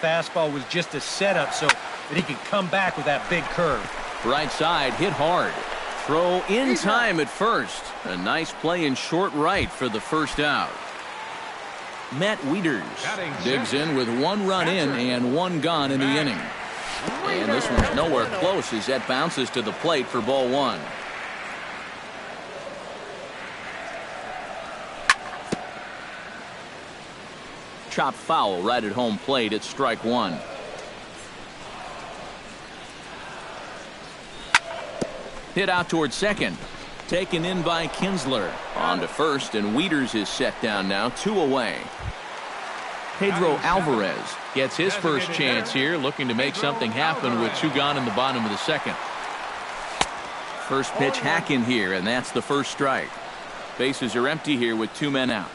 fastball was just a setup so that he could come back with that big curve. Right side, hit hard. Throw in time at first. A nice play in short right for the first out. Matt Wieters digs in with 1 run in and 1 gone in the inning. And this one's nowhere close as that bounces to the plate for ball 1. Chopped foul right at home plate. It's strike 1. Hit out towards second. Taken in by Kinsler. On to first, and Wieters is set down now, 2 away. Pedro Alvarez gets his first chance here, looking to make something happen with 2 gone in the bottom of the second. First pitch hack in here, and that's the first strike. Bases are empty here with 2 men out.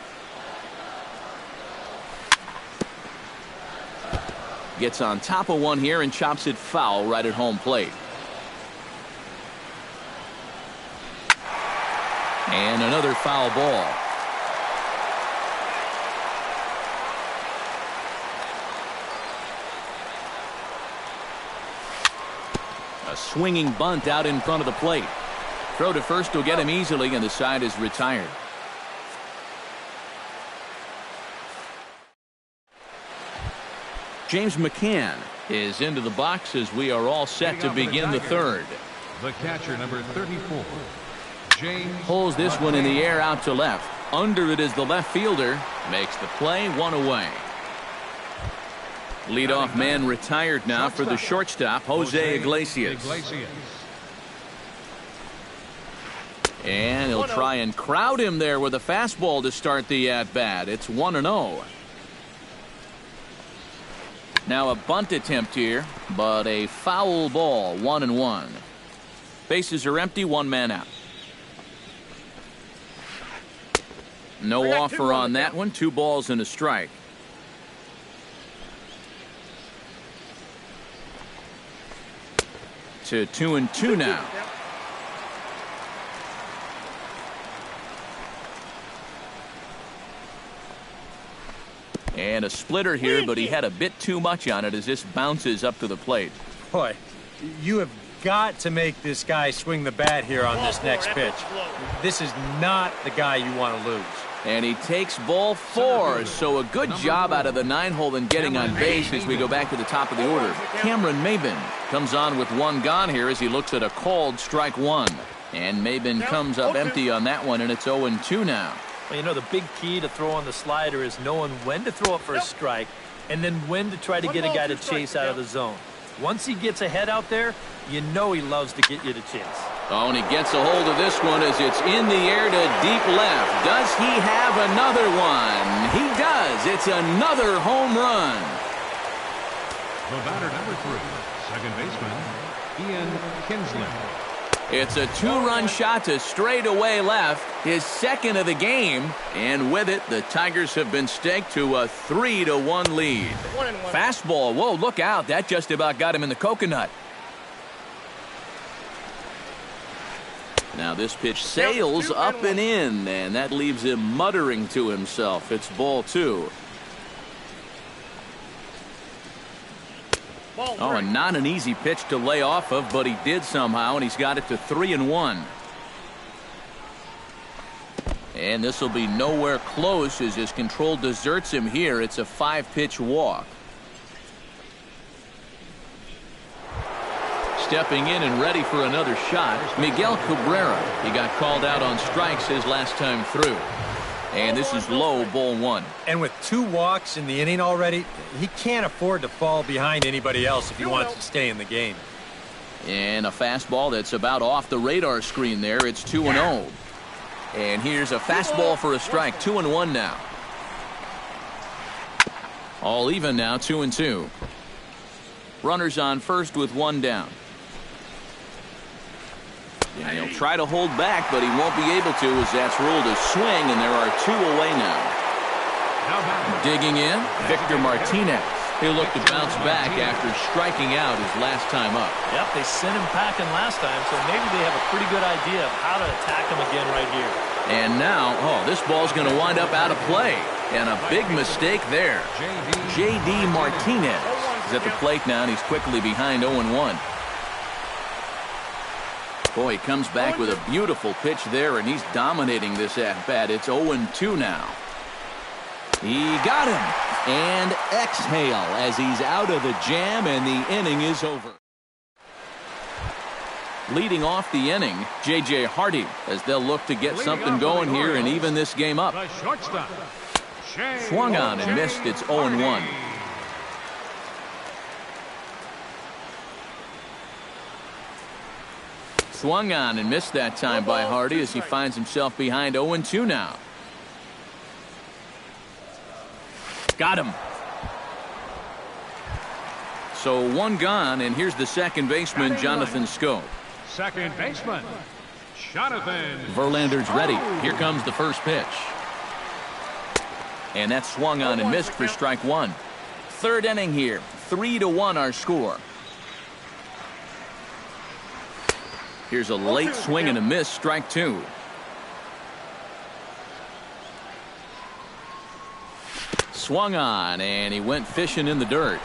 Gets on top of one here and chops it foul right at home plate. And another foul ball. A swinging bunt out in front of the plate. Throw to first will get him easily, and the side is retired. James McCann is into the box as we are all set to begin the third. The catcher, number 34. James pulls this one in the air out to left. Under it is the left fielder. Makes the play, 1 away. Leadoff man retired now for the shortstop, Jose Iglesias. And he'll try and crowd him there with a fastball to start the at-bat. It's 1-0. Now a bunt attempt here, but a foul ball, 1-1. Bases are empty, 1 man out. No offer on that one. 2 balls and a strike. To 2-2 now. And a splitter here, but he had a bit too much on it as this bounces up to the plate. Boy, you have got to make this guy swing the bat here on this next pitch. This is not the guy you want to lose. And he takes ball 4, so a good job out of the 9-hole in getting on base as we go back to the top of the order. Cameron Maben comes on with 1 gone here as he looks at a called strike 1. And Maben comes up empty on that one, and it's 0-2 now. Well, you know, the big key to throw on the slider is knowing when to throw it for a strike and then when to try to get a guy to chase out of the zone. Once he gets ahead out there, you know he loves to get you to chase. Oh, and he gets a hold of this one as it's in the air to deep left. Does he have another one? He does. It's another home run. The batter, number 3, second baseman, Ian Kinsler. It's a 2-run shot to straightaway left, his second of the game, and with it, the Tigers have been staked to a 3-1 lead. Fastball, whoa, look out, that just about got him in the coconut. Now this pitch sails up and in, and that leaves him muttering to himself. It's ball 2. Oh, and not an easy pitch to lay off of, but he did somehow, and he's got it to 3-1. And this will be nowhere close as his control deserts him here. It's a 5-pitch walk. Stepping in and ready for another shot, Miguel Cabrera. He got called out on strikes his last time through. And this is low, ball 1. And with 2 walks in the inning already, he can't afford to fall behind anybody else if he wants to stay in the game. And a fastball that's about off the radar screen there. It's 2-0. And here's a fastball for a strike. 2-1 now. All even now, 2-2. Runners on first with 1 down. And he'll try to hold back, but he won't be able to as that's ruled a swing, and there are 2 away now. Digging in, Victor Martinez. He'll look to bounce back after striking out his last time up. Yep, they sent him packing last time, so maybe they have a pretty good idea of how to attack him again right here. And now, this ball's going to wind up out of play. And a big mistake there. J.D. Martinez He's at the plate now, and he's quickly behind 0-1. Boy, he comes back with a beautiful pitch there, and he's dominating this at-bat. It's 0-2 now. He got him. And exhale as he's out of the jam, and the inning is over. Leading off the inning, J.J. Hardy, as they'll look to get something going here and even this game up. Swung on and missed. It's 0-1. Swung on and missed that time by Hardy as he finds himself behind 0-2 now. Got him. So one gone, and here's the second baseman, Jonathan Schoop. Second baseman, Jonathan. Verlander's ready. Here comes the first pitch. And that's swung on and missed for strike one. Third inning here. 3-1 our score. Here's a late swing and a miss, strike two. Swung on, and he went fishing in the dirt.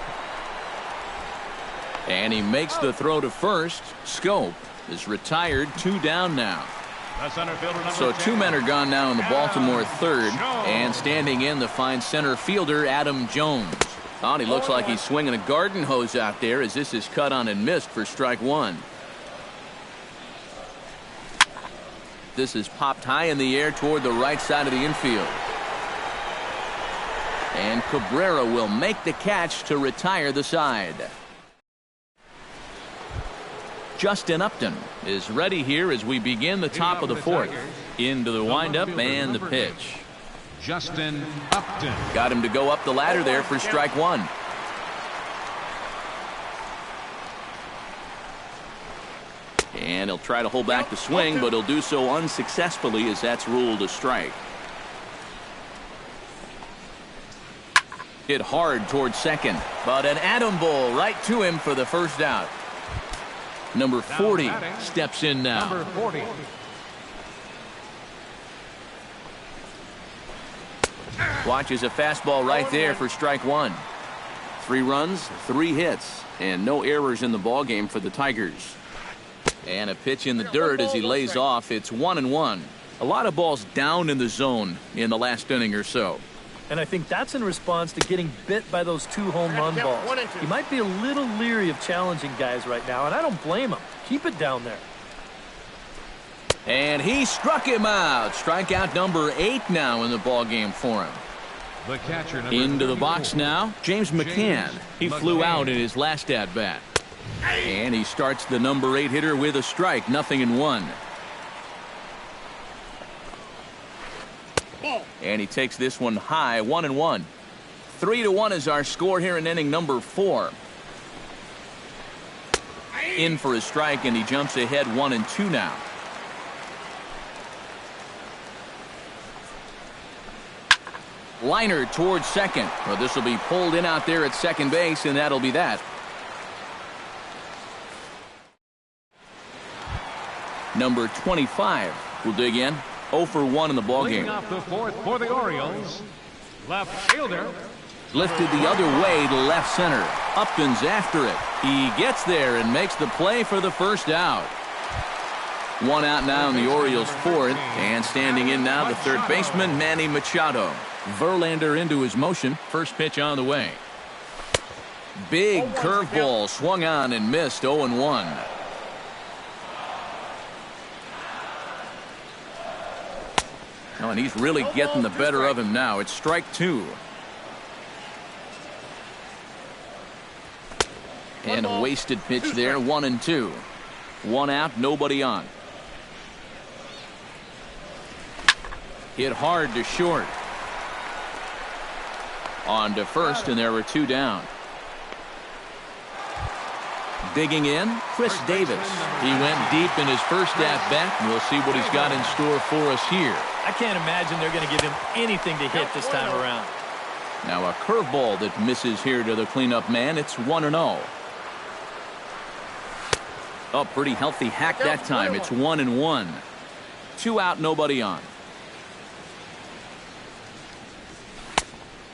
And he makes the throw to first. Schoop is retired, 2 down now. So 2 men are gone now in the Baltimore third, and standing in the fine center fielder, Adam Jones. Oh, he looks like he's swinging a garden hose out there as this is cut on and missed for strike one. This is popped high in the air toward the right side of the infield. And Cabrera will make the catch to retire the side. Justin Upton is ready here as we begin the top of the fourth. Into the windup and the pitch. Justin Upton. Got him to go up the ladder there for strike one. And he'll try to hold back the swing, but he'll do so unsuccessfully as that's ruled a strike. Hit hard towards second, but an atom ball right to him for the first out. Number 40 steps in now. Number 40. Watches a fastball right there for strike one. 3 runs, 3 hits, and no errors in the ballgame for the Tigers. And a pitch in the dirt as he lays off. It's 1-1. A lot of balls down in the zone in the last inning or so. And I think that's in response to getting bit by those 2 home run balls. He might be a little leery of challenging guys right now, and I don't blame him. Keep it down there. And he struck him out. Strikeout number 8 now in the ballgame for him. The catcher, into the box now, James McCann. He flew out in his last at-bat. And he starts the number 8 hitter with a strike, 0-1. And he takes this one high, 1-1. 3-1 is our score here in inning number 4. In for a strike, and he jumps ahead 1-2 now. Liner towards second. Well, this will be pulled in out there at second base, and that'll be that. Number 25 will dig in. 0 for 1 in the ballgame. Leading off the fourth for the Orioles, left fielder. Lifted the other way to left center. Upton's after it. He gets there and makes the play for the first out. 1 out now in the Orioles' fourth, and standing in now the third baseman, Manny Machado. Verlander into his motion. First pitch on the way. Big curveball swung on and missed. 0-1. Oh, and he's really getting the better of him now. It's strike 2. And a wasted pitch there, 1-2. 1 out, nobody on. Hit hard to short. On to first, and there were 2 down. Digging in, Chris Davis. He went deep in his first at-bat, and we'll see what he's got in store for us here. I can't imagine they're going to give him anything to hit this time around. Now a curveball that misses here to the cleanup man. It's 1-0. Oh, pretty healthy hack that time. It's 1-1. 2 out, nobody on.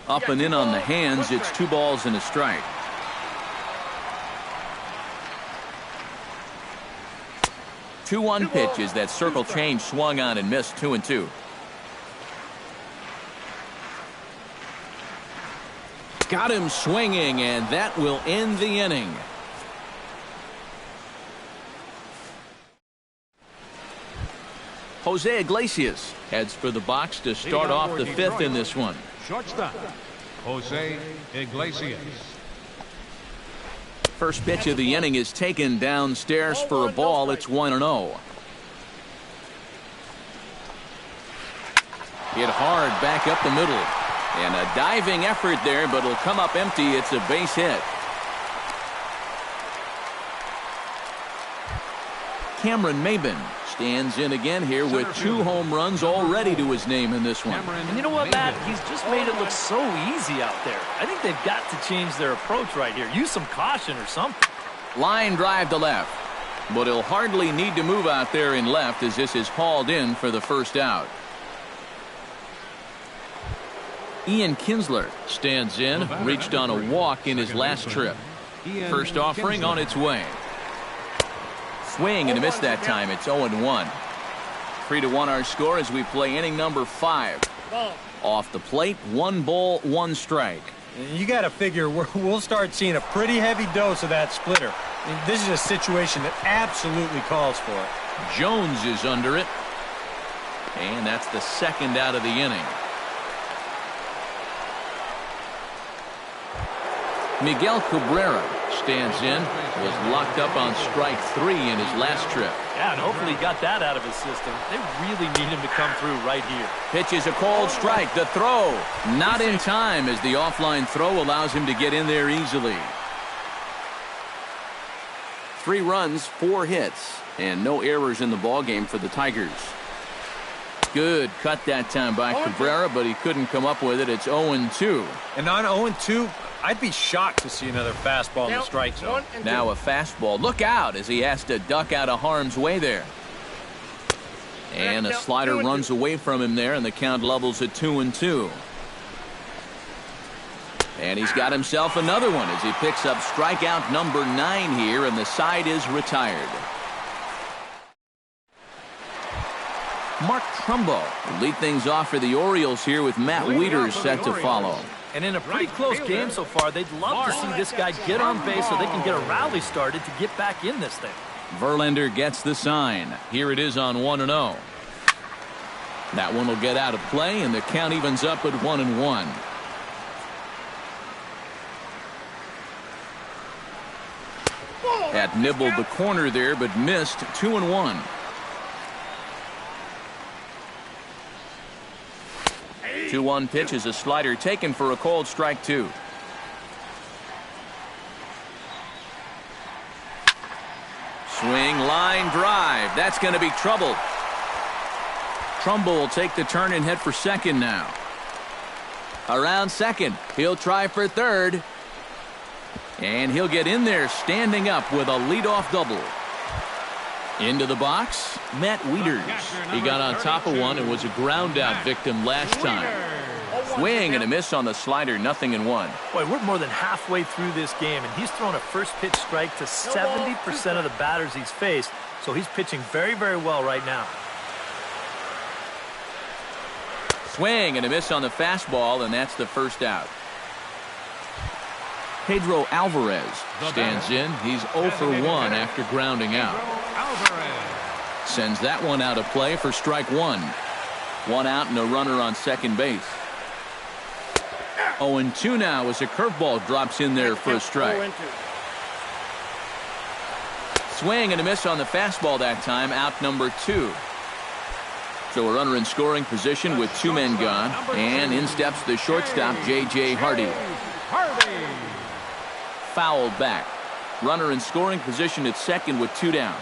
Up and in on the hands. It's 2 balls and a strike. 2-1 pitch as that circle change swung on and missed. 2-2. Got him swinging, and that will end the inning. Jose Iglesias heads for the box to start off the fifth in this one. Shortstop, Jose Iglesias. First pitch of the inning is taken downstairs for a ball. It's 1-0. Hit hard back up the middle. And a diving effort there, but it'll come up empty. It's a base hit. Cameron Maben stands in again here with 2 home runs already to his name in this one. And you know what, Matt? He's just made it look so easy out there. I think they've got to change their approach right here. Use some caution or something. Line drive to left. But he'll hardly need to move out there in left as this is hauled in for the first out. Ian Kinsler stands in, reached on a walk in his last trip. First offering on its way. Swing and a miss that time. It's 0-1. 3-1 our score as we play inning number 5. Off the plate, 1 ball, 1 strike. You got to figure we'll start seeing a pretty heavy dose of that splitter. This is a situation that absolutely calls for it. Jones is under it. And that's the second out of the inning. Miguel Cabrera stands in, was locked up on strike 3 in his last trip. Yeah, and hopefully he got that out of his system. They really need him to come through right here. Pitch is a cold strike. The throw not in time as the offline throw allows him to get in there easily. 3 runs, 4 hits, and no errors in the ballgame for the Tigers. Good cut that time by Cabrera, but he couldn't come up with it. It's 0-2. And on 0-2, I'd be shocked to see another fastball in the strike zone. Now a fastball. Look out as he has to duck out of harm's way there. And a slider runs away from him there, and the count levels at 2-2. And he's got himself another one as he picks up strikeout number 9 here, and the side is retired. Mark Trumbo will lead things off for the Orioles here with Matt Wieters set to follow. And in a pretty close game so far, they'd love to see this guy get on base so they can get a rally started to get back in this thing. Verlander gets the sign. Here it is on 1-0. That one will get out of play, and the count evens up at 1-1. That nibbled the corner there, but missed. 2-1. 2-1 pitch is a slider taken for a cold strike 2. Swing, line drive. That's going to be trouble. Trumbull will take the turn and head for second now. Around second. He'll try for third. And he'll get in there standing up with a leadoff double. Into the box, Matt Wieters. He got on top of one and was a ground out victim last time. Swing and a miss on the slider, 0-1. Boy, we're more than halfway through this game, and he's thrown a first pitch strike to 70% of the batters he's faced, so he's pitching very, very well right now. Swing and a miss on the fastball, and that's the first out. Pedro Alvarez stands in. He's 0 for 1 after grounding out. Sends that one out of play for strike 1. 1 out and a runner on second base. 0-2 now as a curveball drops in there for a strike. Swing and a miss on the fastball that time, out number 2. So a runner in scoring position with 2 men gone, and in steps the shortstop J.J. Hardy. Fouled back. Runner in scoring position at second with 2 down.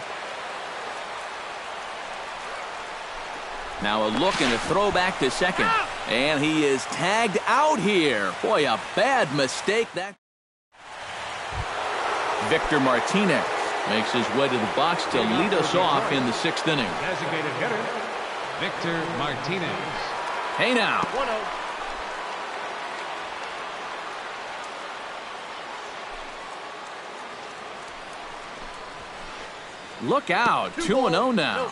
Now a look and a throw back to second. And he is tagged out here. Boy, a bad mistake. That Victor Martinez makes his way to the box to lead us off in the 6th inning. Designated hitter, Victor Martinez. Hey now. 1-0. Look out, 2-0 now.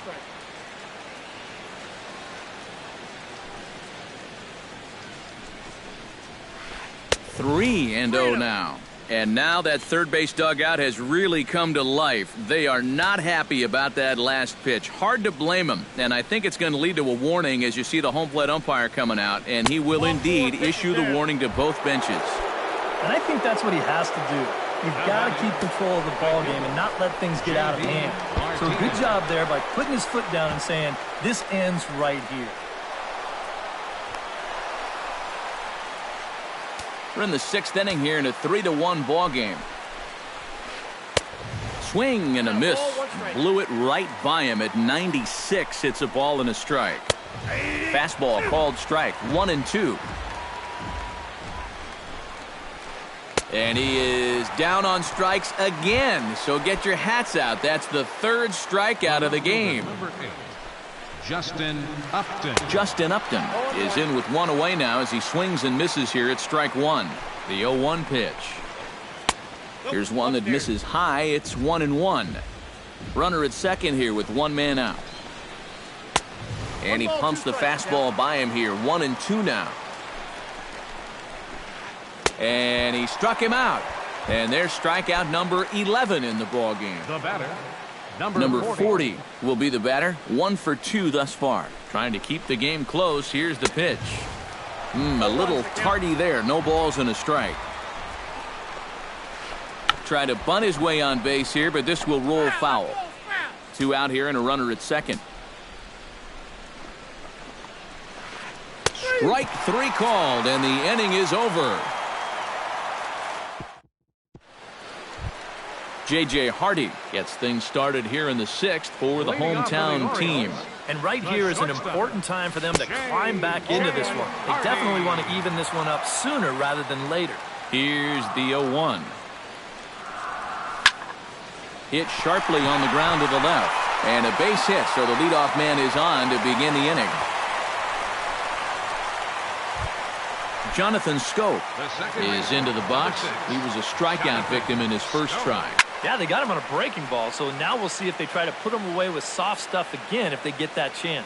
3-0 now. And now that third base dugout has really come to life. They are not happy about that last pitch. Hard to blame them. And I think it's going to lead to a warning as you see the home plate umpire coming out. And he will indeed issue the warning to both benches. And I think that's what he has to do. You've got to keep control of the ball game and not let things get out of hand. So good job there by putting his foot down and saying, this ends right here. We're in the 6th inning here in a 3-1 ball game. Swing and a miss. Blew it right by him at 96. It's a ball and a strike. Fastball called strike. 1-2. And he is down on strikes again. So get your hats out. That's the 3rd strikeout of the game. Justin Upton. Justin Upton is in with 1 away now as he swings and misses here at strike 1. The 0-1 pitch. Here's one that misses high. It's 1-1. Runner at second here with 1 man out. And he pumps the fastball by him here. 1-2 now. And he struck him out. And there's strikeout number 11 in the ball game. The batter, Number 40 will be the batter. 1 for 2 thus far. Trying to keep the game close. Here's the pitch. A little tardy there. No balls and a strike. Try to bunt his way on base here, but this will roll foul. 2 out here and a runner at second. Strike 3 called, and the inning is over. J.J. Hardy gets things started here in the 6th for the hometown team. And right here is an important time for them to climb back into this one. They definitely want to even this one up sooner rather than later. Here's the 0-1. Hit sharply on the ground to the left. And a base hit, so the leadoff man is on to begin the inning. Jonathan Scope is into the box. He was a strikeout victim in his first try. Yeah, they got him on a breaking ball, so now we'll see if they try to put him away with soft stuff again if they get that chance.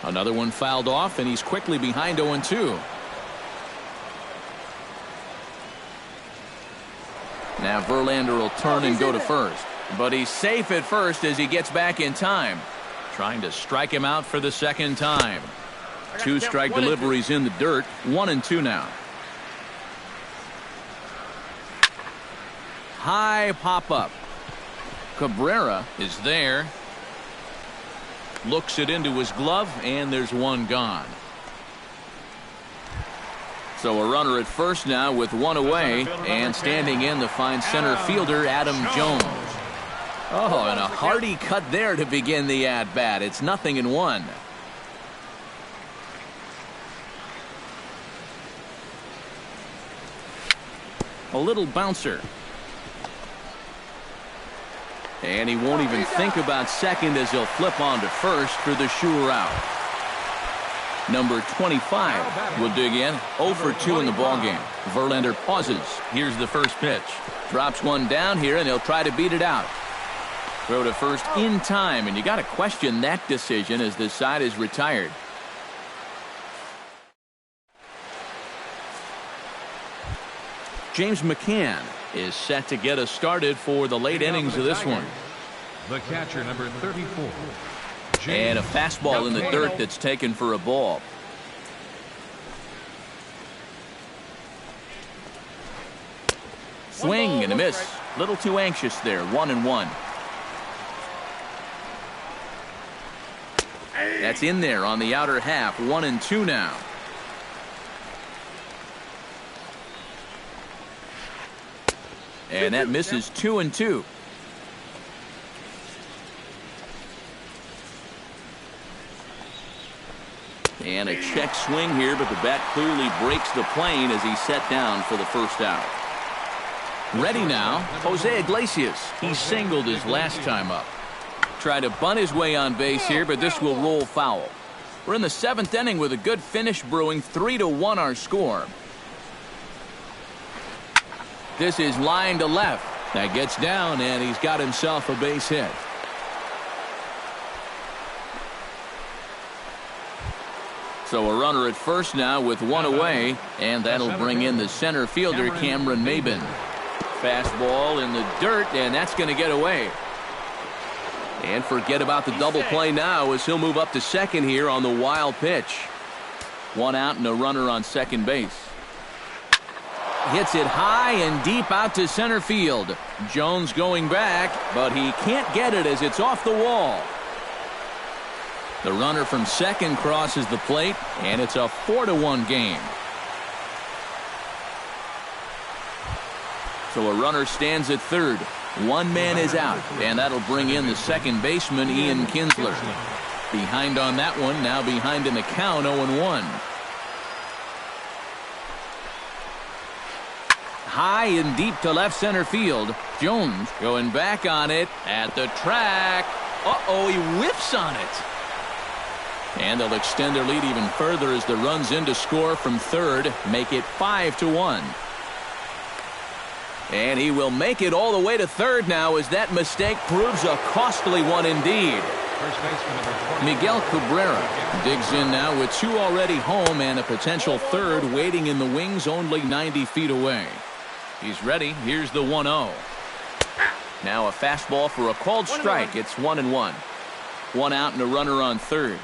Another one fouled off, and he's quickly behind 0-2. Now Verlander will turn and go to first. But he's safe at first as he gets back in time. Trying to strike him out for the 2nd time. 2 strike deliveries in the dirt. 1-2 now. High pop up. Cabrera is there. Looks it into his glove, and there's one gone. So a runner at first now with 1 away, and standing in the fine center fielder Adam Jones. Oh, and a hearty cut there to begin the at-bat. It's 0-1. A little bouncer. And he won't even think about second as he'll flip on to first for the sure out. Number 25 will dig in. 0 for 2 in the ballgame. Verlander pauses. Here's the first pitch. Drops one down here, and he'll try to beat it out. Throw to first in time, and you got to question that decision as this side is retired. James McCann is set to get us started for the late innings of this one. The catcher, number 34. And a fastball in the dirt that's taken for a ball. Swing and a miss. Little too anxious there. 1-1. That's in there on the outer half. 1-2 now. And that misses. 2-2. And a check swing here, but the bat clearly breaks the plane as he's set down for the first out. Ready now, Jose Iglesias. He singled his last time up. Try to bunt his way on base here, but this will roll foul. We're in the 7th inning with a good finish brewing. 3-1 our score. This is line to left. That gets down, and he's got himself a base hit. So a runner at first now with one away, and that'll bring in the center fielder, Cameron Maben. Fastball in the dirt, and that's going to get away. And forget about the double play now as he'll move up to second here on the wild pitch. One out and a runner on second base. Hits it high and deep out to center field. Jones going back, but he can't get it as it's off the wall. The runner from second crosses the plate, and it's a 4-1 game. So a runner stands at third. One man is out, and that'll bring in the second baseman, Ian Kinsler. Behind on that one, now behind in the count, 0-1. High and deep to left center field. Jones going back on it at the track. Uh-oh, he whiffs on it. And they'll extend their lead even further as the runs in to score from third, make it 5-1. And he will make it all the way to third now as that mistake proves a costly one indeed. Miguel Cabrera digs in now with two already home and a potential third waiting in the wings only 90 feet away. He's ready. Here's the 1-0. Now a fastball for a called strike. It's 1-1. One out and a runner on third.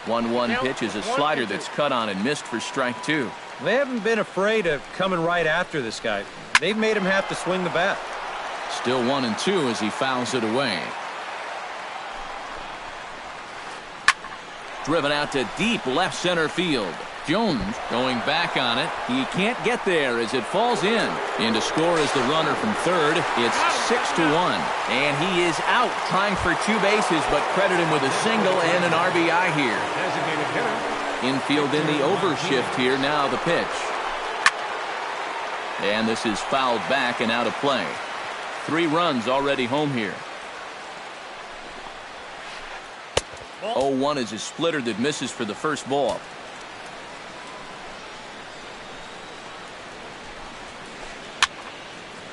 1-1 pitch is a slider that's cut on and missed for strike two. They haven't been afraid of coming right after this guy. They've made him have to swing the bat. Still 1-2 as he fouls it away. Driven out to deep left center field. Jones going back on it. He can't get there as it falls in. In to score is the runner from third. It's 6-1. And he is out trying for two bases, but credit him with a single and an RBI here. Infield in the overshift here. Now the pitch. And this is fouled back and out of play. 3 runs already home here. 0-1 is a splitter that misses for the first ball.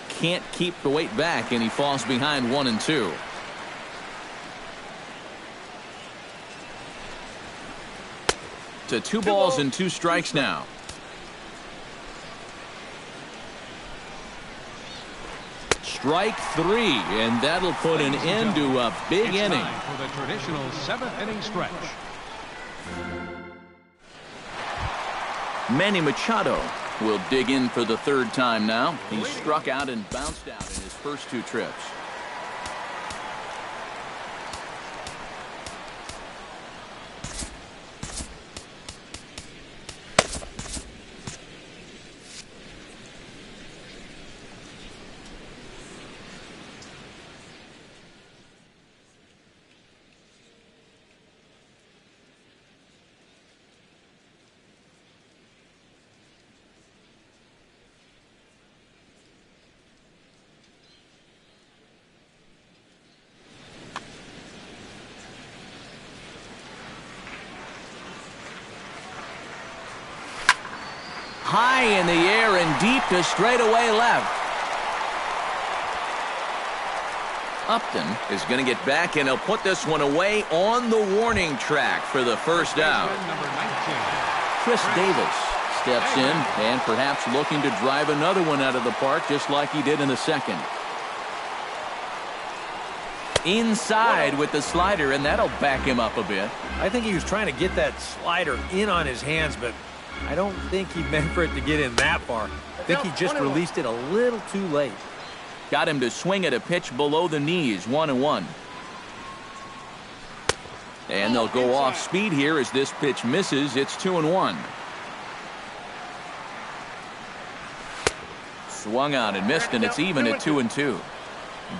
Can't keep the weight back, and he falls behind 1-2. To 2 balls and 2 strikes now. Strike 3, and that'll put an end to a big inning. For the traditional 7th inning stretch. Manny Machado will dig in for the 3rd time now. He struck out and bounced out in his first 2 trips. High in the air and deep to straightaway left. Upton is going to get back, and he'll put this one away on the warning track for the first out. Chris Davis steps in and perhaps looking to drive another one out of the park just like he did in the second. Inside with the slider, and that'll back him up a bit. I think he was trying to get that slider in on his hands, but I don't think he meant for it to get in that far. I think he just released it a little too late. Got him to swing at a pitch below the knees, 1-1. And they'll go off speed here as this pitch misses. It's 2-1. Swung on and missed, and it's even at 2-2.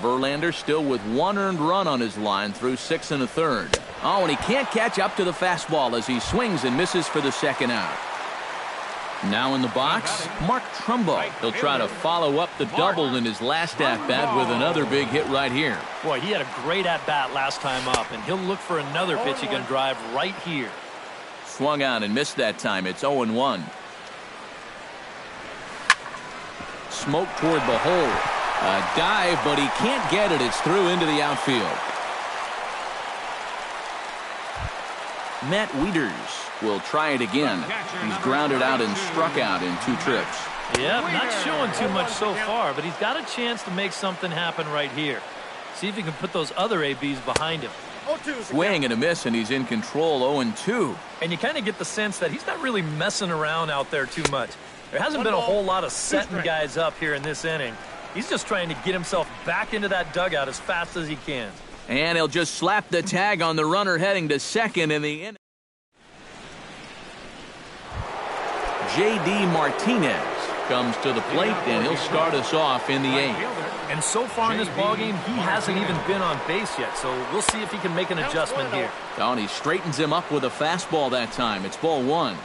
Verlander still with 1 earned run on his line through 6 1/3. Oh, and he can't catch up to the fastball as he swings and misses for the second out. Now in the box, Mark Trumbo. He'll try to follow up the double in his last at-bat with another big hit right here. Boy, he had a great at-bat last time up, and he'll look for another pitch he can drive right here. Swung on and missed that time. It's 0-1. smoke toward the hole. A dive, but he can't get it. It's through into the outfield. Matt Wieters will try it again. He's grounded out and struck out in 2 trips. Yep, not showing too much so far, but he's got a chance to make something happen right here. See if he can put those other ABs behind him. Swing and a miss, and he's in control 0-2. And you kind of get the sense that he's not really messing around out there too much. There hasn't been a whole lot of setting guys up here in this inning. He's just trying to get himself back into that dugout as fast as he can. And he'll just slap the tag on the runner heading to second in the inning. J.D. Martinez comes to the plate, and he'll start us off in the 8th. And so far in this ballgame, he hasn't even been on base yet, so we'll see if he can make an adjustment here. And he straightens him up with a fastball that time. It's ball 1.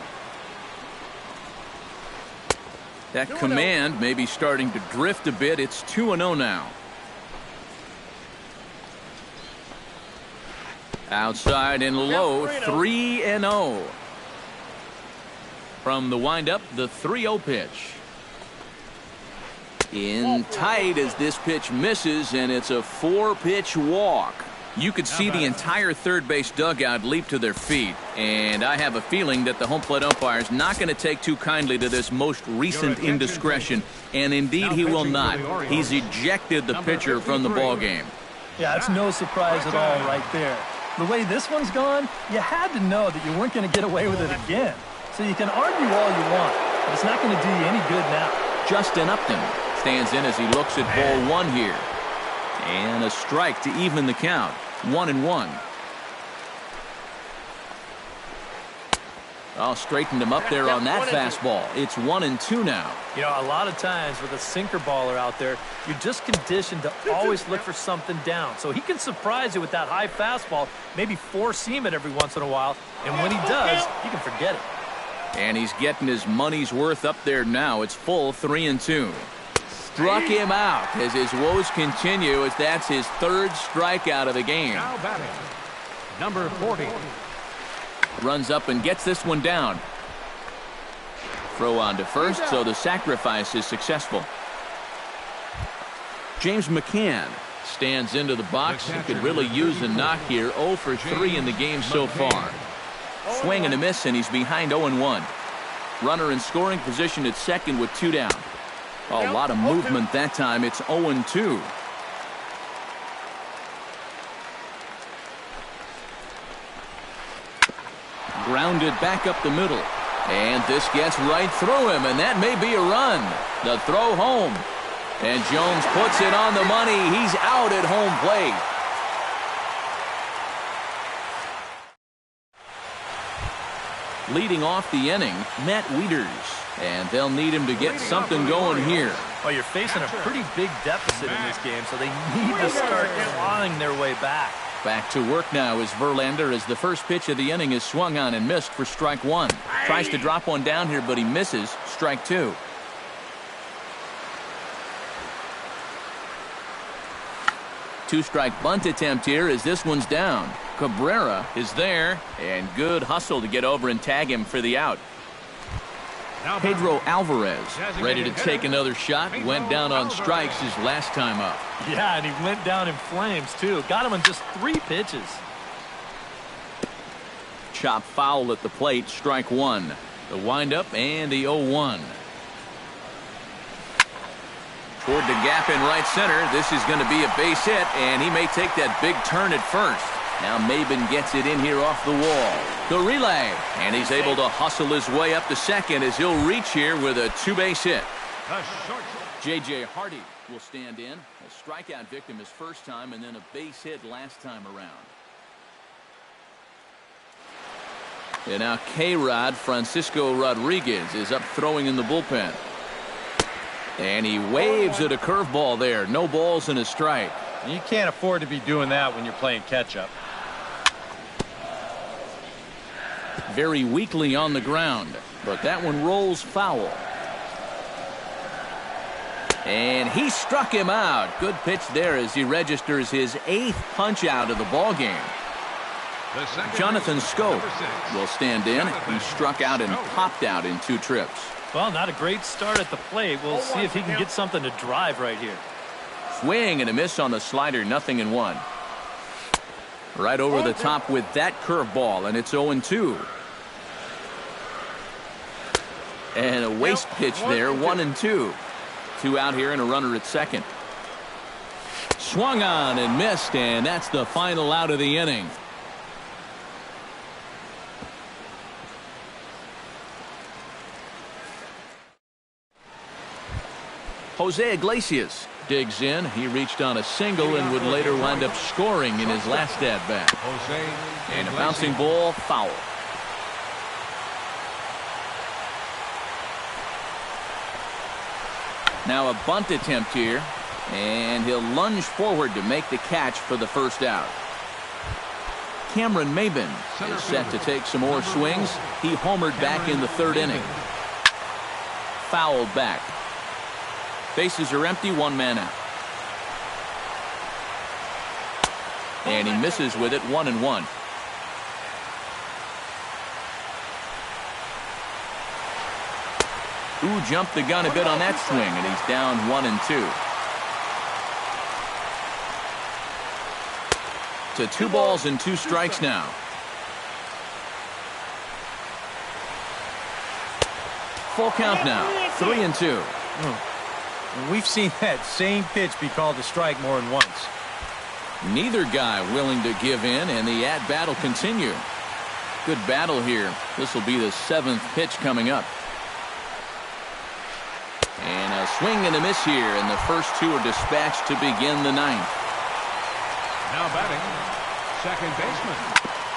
That command may be starting to drift a bit. It's 2-0 now. Outside and low, 3-0. From the windup, the 3-0 pitch. In tight as this pitch misses, and it's a 4-pitch walk. You could see the entire third base dugout leap to their feet, and I have a feeling that the home plate umpire is not going to take too kindly to this most recent indiscretion, and indeed he will not. He's ejected the pitcher from the ball game. Yeah, it's no surprise at all right there. The way this one's gone, you had to know that you weren't going to get away with it again. So you can argue all you want, but it's not going to do you any good now. Justin Upton stands in as he looks at ball 1 here. And a strike to even the count. 1-1. Oh, straightened him up there on that fastball. It's 1-2 now. You know, a lot of times with a sinker baller out there, you're just conditioned to always look for something down. So he can surprise you with that high fastball, maybe four-seam it every once in a while. And when he does, you can forget it. And he's getting his money's worth up there now. It's full 3-2. Struck him out as his woes continue, as that's his 3rd strikeout of the game. Now batting, number 40. Runs up and gets this one down. Throw on to first, so the sacrifice is successful. James McCann stands into the box. He could really use a knock here. 0 for 3 in the game so far. Swing and a miss, and he's behind 0-1. Runner in scoring position at second with 2 down. A lot of movement that time. It's 0-2. Grounded back up the middle. And this gets right through him, and that may be a run. The throw home. And Jones puts it on the money. He's out at home plate. Leading off the inning, Matt Wieters. And they'll need him to get something going here. Well, you're facing a pretty big deficit in this game, so they need to start clawing their way back. Back to work now is Verlander, as the first pitch of the inning is swung on and missed for strike 1. Tries to drop one down here, but he misses. Strike 2. Two-strike bunt attempt here as this one's down. Cabrera is there, and good hustle to get over and tag him for the out. Pedro Alvarez ready to take another shot. Went down on strikes his last time up. Yeah, and he went down in flames, too. Got him in just 3 pitches. Chop foul at the plate, strike 1. The windup and the 0-1. Toward the gap in right center. This is going to be a base hit, and he may take that big turn at first. Now Maben gets it in here off the wall. The relay, and he's able to hustle his way up to second as he'll reach here with a 2-base hit. J.J. Hardy will stand in. A strikeout victim his first time, and then a base hit last time around. And now K-Rod Francisco Rodriguez is up throwing in the bullpen. And he waves at a curveball there. No balls and a strike. You can't afford to be doing that when you're playing catch-up. Very weakly on the ground, but that one rolls foul. And he struck him out. Good pitch there as he registers his 8th punch out of the ball game. Jonathan Scope will stand in. He struck out and popped out in 2 trips. Well, not a great start at the plate. We'll see if he can get something to drive right here. Swing and a miss on the slider, 0-1. Right over the top with that curveball, and it's 0-2. And a waste pitch there, 1-2. 2 out here and a runner at second. Swung on and missed, and that's the final out of the inning. Jose Iglesias digs in. He reached on a single and would later wind up scoring in his last at-bat. And a bouncing ball, foul. Now a bunt attempt here, and he'll lunge forward to make the catch for the first out. Cameron Maybin is set to take some more swings. He homered back in the third inning. Fouled back. Bases are empty, 1 man out. And he misses with it, 1-1. Ooh, jumped the gun a bit on that swing, and he's down 1-2. To 2 balls and 2 strikes now. Full count now, 3-2. We've seen that same pitch be called a strike more than once. Neither guy willing to give in, and the at-bat will continue. Good battle here. This will be the 7th pitch coming up. And a swing and a miss here, and the first 2 are dispatched to begin the 9th. Now batting, second baseman.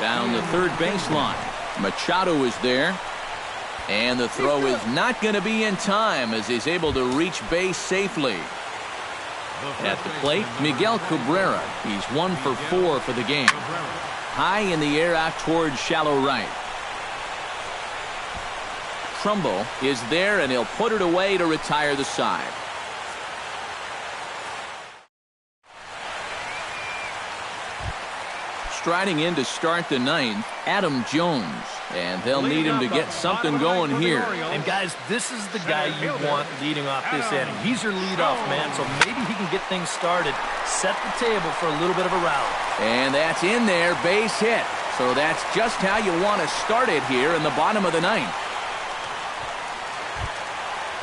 Down the third baseline. Machado is there. And the throw is not going to be in time as he's able to reach base safely. At the plate, Miguel Cabrera. He's 1 for 4 for the game. High in the air out towards shallow right. Trumbo is there, and he'll put it away to retire the side. Striding in to start the 9th, Adam Jones. And they'll need him to get something going here. And guys, this is the guy you want leading off this inning. He's your leadoff man, so maybe he can get things started, set the table for a little bit of a rally. And that's in there, base hit. So that's just how you want to start it here in the bottom of the 9th.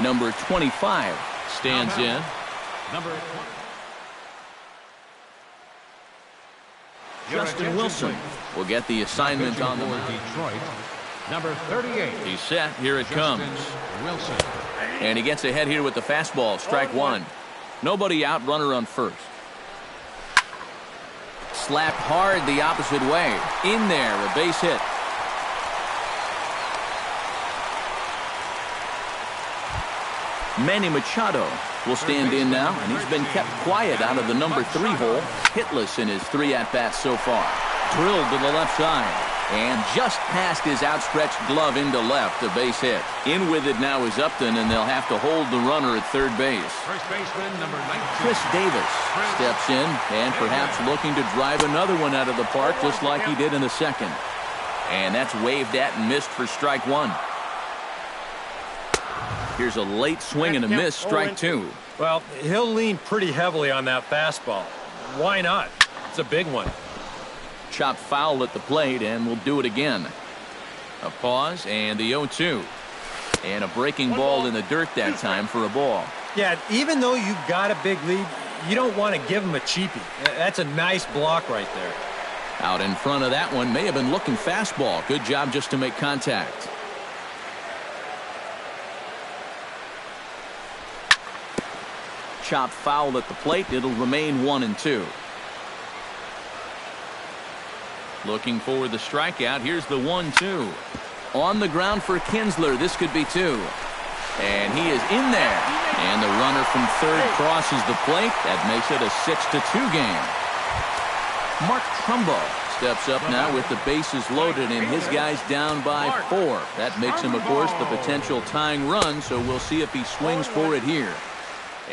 Number 25 stands in. Number Justin Wilson will get the assignment on the mound. Detroit, number 38. He's set. Here it comes. Wilson. And he gets ahead here with the fastball. Strike 1. Nobody out. Runner on first. Slapped hard the opposite way. In there. A base hit. Manny Machado will stand in now, and he's been kept quiet out of the number 3 hole. Hitless in his 3 at-bats so far. Drilled to the left side. And just past his outstretched glove into left, a base hit. In with it now is Upton, and they'll have to hold the runner at third base. First baseman, number 19. Chris Davis steps in and perhaps looking to drive another one out of the park just like he did in the second. And that's waved at and missed for strike 1. Here's a late swing and a miss, strike 2. Well, he'll lean pretty heavily on that fastball. Why not? It's a big one. Chopped foul at the plate, and we'll do it again. A pause, and the 0-2. And a breaking ball in the dirt that time for a ball. Yeah, even though you've got a big lead, you don't want to give him a cheapie. That's a nice block right there. Out in front of that one, may have been looking fastball. Good job just to make contact. Chopped foul at the plate. It'll remain 1-2. Looking for the strikeout. Here's the 1-2. On the ground for Kinsler. This could be 2. And he is in there. And the runner from third crosses the plate. That makes it a 6-2 game. Mark Trumbo steps up now with the bases loaded, and his guy's down by 4. That makes him, of course, the potential tying run, so we'll see if he swings for it here.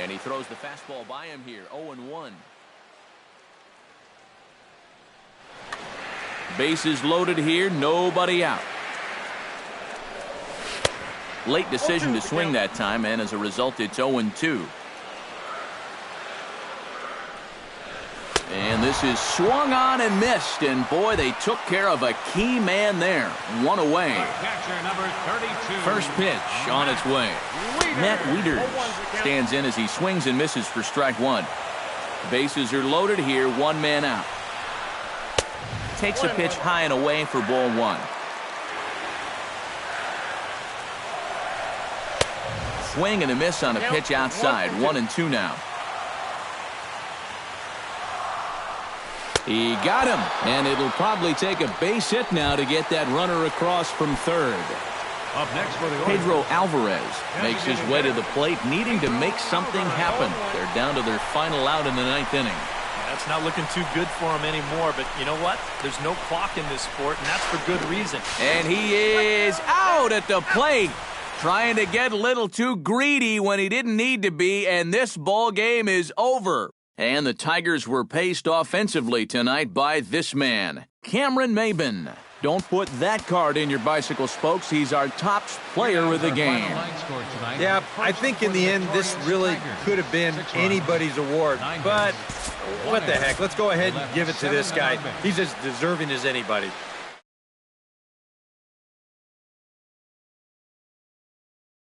And he throws the fastball by him here, 0-1. Bases loaded here, nobody out. Late decision to swing that time, and as a result, it's 0-2. And this is swung on and missed, and boy, they took care of a key man there. One away. Catcher number 32. First pitch on its way. Matt Wieters stands in as he swings and misses for strike one. Bases are loaded here, one man out. Takes a pitch high and away for ball one. Swing and a miss on a pitch outside. 1-2 now. He got him, and it'll probably take a base hit now to get that runner across from third. Up next for the Pedro Alvarez makes his way to the plate, needing to make something happen. They're down to their final out in the ninth inning. That's not looking too good for him anymore, but you know what? There's no clock in this sport, and that's for good reason. And he is out at the plate, trying to get a little too greedy when he didn't need to be, and this ball game is over. And the Tigers were paced offensively tonight by this man, Cameron Maben. Don't put that card in your bicycle spokes. He's our top player of the game. Yeah, I think in the end, this really could have been anybody's award. But what the heck? Let's go ahead and give it to this guy. He's as deserving as anybody.